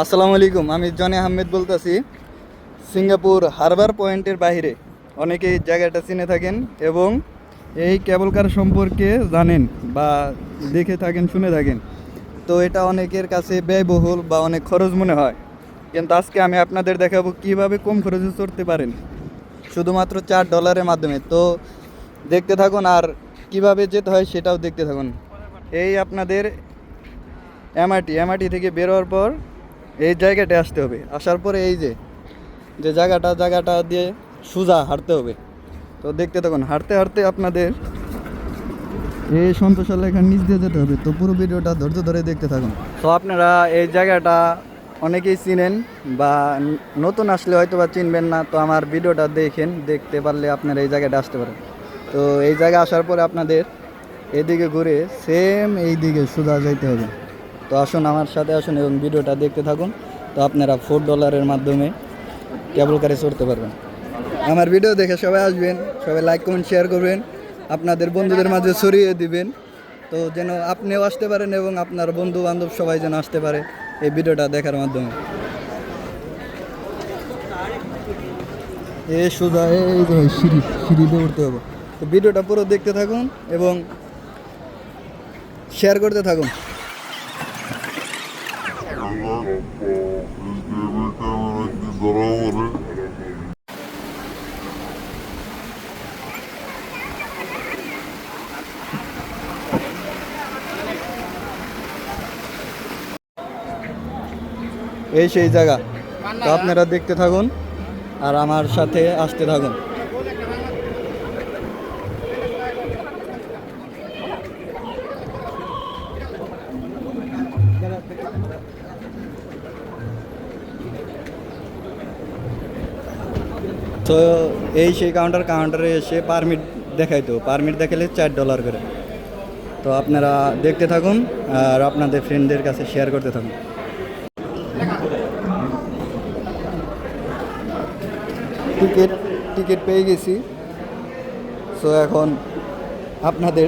আসসালামু আলাইকুম, আমি জনি আহমেদ বলতেছি। সিঙ্গাপুর হারবার পয়েন্টের বাইরে অনেকেই জায়গাটা চিনে থাকেন এবং এই কেবল কার সম্পর্কে জানেন বা দেখে থাকেন, শুনে থাকেন। তো এটা অনেকের কাছে ব্যয়বহুল বা অনেক খরচ মনে হয়, কিন্তু আজকে আমি আপনাদের দেখাবো কিভাবে কম খরচে চড়তে পারেন শুধুমাত্র $4 মাধ্যমে। তো দেখতে থাকুন, আর কিভাবে যেতে হয় সেটাও দেখতে থাকুন। এই আপনাদের এমআরটি থেকে বের হওয়ার পর এই জায়গাটা আসতে হবে। আসার পরে এই যে যে জায়গাটা দিয়ে সোজা হাঁটতে হবে। তো দেখতে থাকুন, হাঁটতে হাঁটতে আপনাদের এই সন্তোষা লেখার নিচ দিয়ে যেতে হবে। তো পুরো ভিডিওটা ধৈর্য ধরে দেখতে থাকুন। তো আপনারা এই জায়গাটা অনেকেই চিনেন বা নতুন আসলে হয়তো বা চিনবেন না। তো আমার ভিডিওটা দেখতে পারলে আপনারা এই জায়গাটা আসতে পারেন। তো এই জায়গা আসার পরে আপনাদের এদিকে ঘুরে সেম এই দিকে সোজা যাইতে হবে। তো আসুন, আমার সাথে আসুন এবং ভিডিওটা দেখতে থাকুন। তো আপনারা $4 মাধ্যমে কেবল কারে চড়তে পারবেন। আমার ভিডিও দেখে সবাই আসবেন, সবাই লাইক কমেন্ট শেয়ার করবেন, আপনাদের বন্ধুদের মাঝে ছড়িয়ে দিবেন। তো যেন আপনিও আসতে পারেন এবং আপনার বন্ধু বান্ধব সবাই যেন আসতে পারে এই ভিডিওটা দেখার মাধ্যমে। এই সোজা এই যে সিঁড়ি দিয়ে উঠতে হবে। তো ভিডিওটা পুরো দেখতে থাকুন এবং শেয়ার করতে থাকুন। এই সেই জায়গা। তো আপনারা দেখতে থাকুন আর আমার সাথে আসতে থাকুন। তো এই সেই কাউন্টারে এসে পারমিট দেখাইতো, পারমিট দেখালে $4 করে। তো আপনারা দেখতে থাকুন আর আপনাদের ফ্রেন্ডদের কাছে শেয়ার করতে থাকুন। টিকিট পেয়ে গেছি। সো এখন আপনাদের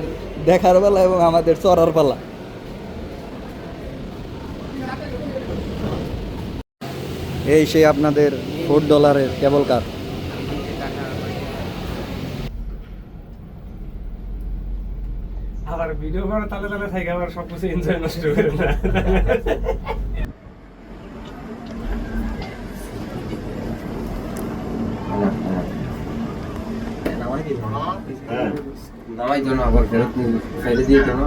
দেখার পালা এবং আমাদের চড়ার পালা। এই সেই আপনাদের $4 কেবল কার। আবার ভিডিও করে তালে তালে থাকে, আবার সবকিছু এনজয় নষ্ট করে না। নামাই জন্য আবার ফেরত ফেলে দিয়ে কেন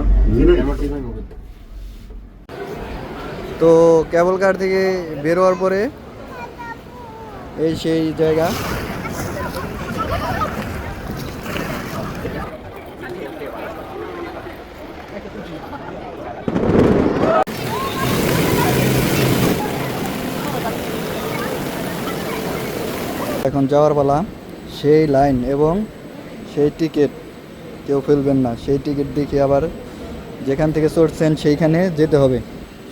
তো কেবল কার থেকে বেরোয়ার পরে এই সেই জায়গা। এখন যাওয়ার পালা। সেই লাইন এবং সেই টিকিট কেউ ফেলবেন না। সেই টিকিট দেখে আবার যেখান থেকে চড়ছেন সেইখানে যেতে হবে।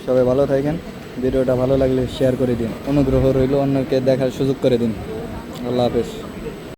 সবাই ভালো থাকেন। ভিডিওটা ভালো লাগলে শেয়ার করে দিন, অনুগ্রহ রইল অন্যকে দেখার সুযোগ করে দিন। আল্লাহ হাফেজ।